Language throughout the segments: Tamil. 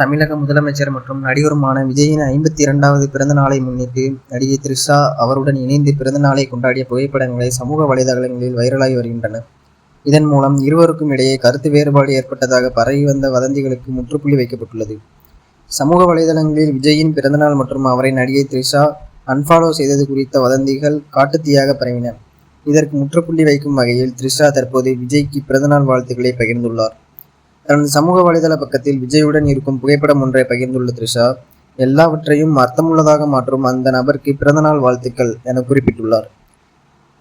தமிழக முதலமைச்சர் மற்றும் நடிகருமான விஜயின் 52வது பிறந்த நாளை முன்னிட்டு நடிகை த்ரிஷா அவருடன் இணைந்து பிறந்த நாளை கொண்டாடிய புகைப்படங்களை சமூக வலைதளங்களில் வைரலாகி வருகின்றன. இதன் மூலம் இருவருக்கும் இடையே கருத்து வேறுபாடு ஏற்பட்டதாக பரவி வந்த வதந்திகளுக்கு முற்றுப்புள்ளி வைக்கப்பட்டுள்ளது. சமூக வலைதளங்களில் விஜயின் பிறந்தநாள் மற்றும் அவரை நடிகை த்ரிஷா அன்ஃபாலோ செய்தது குறித்த வதந்திகள் காட்டுத்தீயாக பரவின. இதற்கு முற்றுப்புள்ளி வைக்கும் வகையில் த்ரிஷா தற்போது விஜய்க்கு பிறந்தநாள் வாழ்த்துக்களை பகிர்ந்துள்ளார். தனது சமூக வலைதள பக்கத்தில் விஜயுடன் இருக்கும் புகைப்படம் ஒன்றை பகிர்ந்துள்ள த்ரிஷா, எல்லாவற்றையும் அர்த்தமுள்ளதாக மாற்றும் அந்த நபருக்கு பிறந்தநாள் வாழ்த்துக்கள் என குறிப்பிட்டுள்ளார்.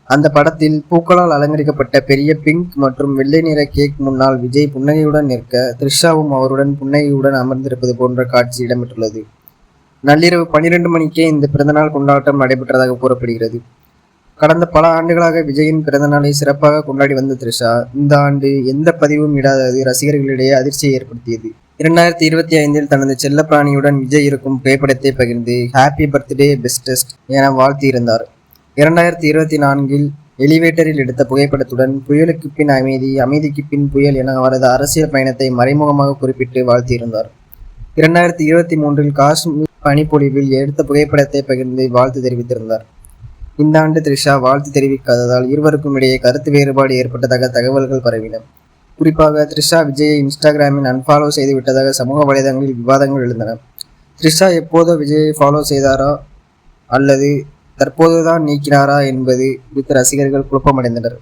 அந்த படத்தில் பூக்களால் அலங்கரிக்கப்பட்ட பெரிய பிங்க் மற்றும் வெள்ளை நிற கேக் முன்னால் விஜய் புன்னகையுடன் நிற்க, த்ரிஷாவும் அவருடன் புன்னகையுடன் அமர்ந்திருப்பது போன்ற காட்சி இடம்பெற்றுள்ளது. நள்ளிரவு 12 மணிக்கே இந்த பிறந்தநாள் கொண்டாட்டம் நடைபெற்றதாக கூறப்படுகிறது. கடந்த பல ஆண்டுகளாக விஜயின் பிறந்தநாளை சிறப்பாக கொண்டாடி வந்த த்ரிஷா இந்த ஆண்டு எந்த பதிவும் இடாதது ரசிகர்களிடையே அதிர்ச்சியை ஏற்படுத்தியது. 2025 தனது செல்லப்பிராணியுடன் விஜய் இருக்கும் புகைப்படத்தை பகிர்ந்து ஹாப்பி பர்த்டே பெஸ்டஸ்ட் என வாழ்த்தியிருந்தார். 2024 எலிவேட்டரில் எடுத்த புகைப்படத்துடன் புயலுக்கு பின் அமைதி, அமைதிக்கு பின் புயல் என அவரது அரசியல் பயணத்தை மறைமுகமாக குறிப்பிட்டு வாழ்த்தியிருந்தார். 2023 காஷ்மீர் பனிப்பொழிவில் எடுத்த புகைப்படத்தை பகிர்ந்து வாழ்த்து தெரிவித்திருந்தார். இந்த ஆண்டு த்ரிஷா வாழ்த்து தெரிவிக்காததால் இருவருக்கும் இடையே கருத்து வேறுபாடு ஏற்பட்டதாக தகவல்கள் பரவின. குறிப்பாக த்ரிஷா விஜயை இன்ஸ்டாகிராமில் அன்ஃபாலோ செய்து விட்டதாக சமூக வலைதளங்களில் விவாதங்கள் எழுந்தன. த்ரிஷா எப்போதோ விஜயை ஃபாலோ செய்தாரா அல்லது தற்போதுதான் நீக்கினாரா என்பது குறித்து ரசிகர்கள் குழப்பமடைந்தனர்.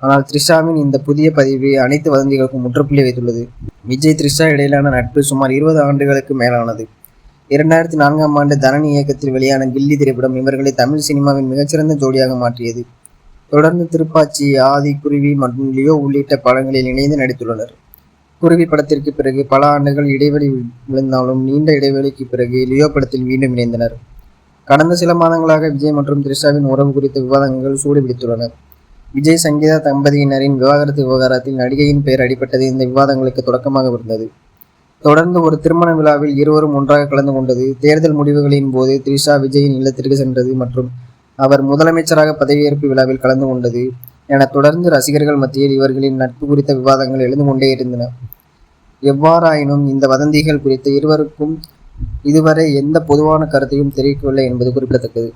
ஆனால் த்ரிஷாவின் இந்த புதிய பதிவு அனைத்து வதந்திகளுக்கும் முற்றுப்புள்ளி வைத்துள்ளது. விஜய் த்ரிஷா இடையிலான நட்பு சுமார் 20 ஆண்டுகளுக்கு மேலானது. 2004ஆம் ஆண்டு தரணி இயக்கத்தில் வெளியான கில்லி திரைப்படம் இவர்களை தமிழ் சினிமாவின் மிகச்சிறந்த ஜோடியாக மாற்றியது. தொடர்ந்து திருப்பாச்சி, ஆதி, குருவி மற்றும் லியோ உள்ளிட்ட படங்களில் இணைந்து நடித்துள்ளனர். குருவி படத்திற்கு பிறகு பல ஆண்டுகள் இடைவெளி விழுந்தாலும் நீண்ட இடைவெளிக்கு பிறகு லியோ படத்தில் மீண்டும் இணைந்தனர். கடந்த சில மாதங்களாக விஜய் மற்றும் த்ரிஷாவின் உறவு குறித்த விவாதங்கள் சூடுபிடித்துள்ளன. விஜய் சங்கீதா தம்பதியினரின் விவாகரத்து விவகாரத்தில் நடிகையின் பெயர் அடிபட்டது இந்த விவாதங்களுக்கு தொடக்கமாக இருந்தது. தொடர்ந்து ஒரு திருமண விழாவில் இருவரும் ஒன்றாக கலந்து கொண்டது, தேர்தல் முடிவுகளின் போது த்ரிஷா விஜயின் இல்லத்திற்கு சென்றது மற்றும் அவர் முதலமைச்சராக பதவியேற்பு விழாவில் கலந்து கொண்டது என தொடர்ந்து ரசிகர்கள் மத்தியில் இவர்களின் நட்பு குறித்த விவாதங்கள் எழுந்து கொண்டே இருந்தன. எவ்வாறாயினும் இந்த வதந்திகள் குறித்து இருவருக்கும் இதுவரை எந்த பொதுவான கருத்தையும் தெரிவிக்கவில்லை என்பது குறிப்பிடத்தக்கது.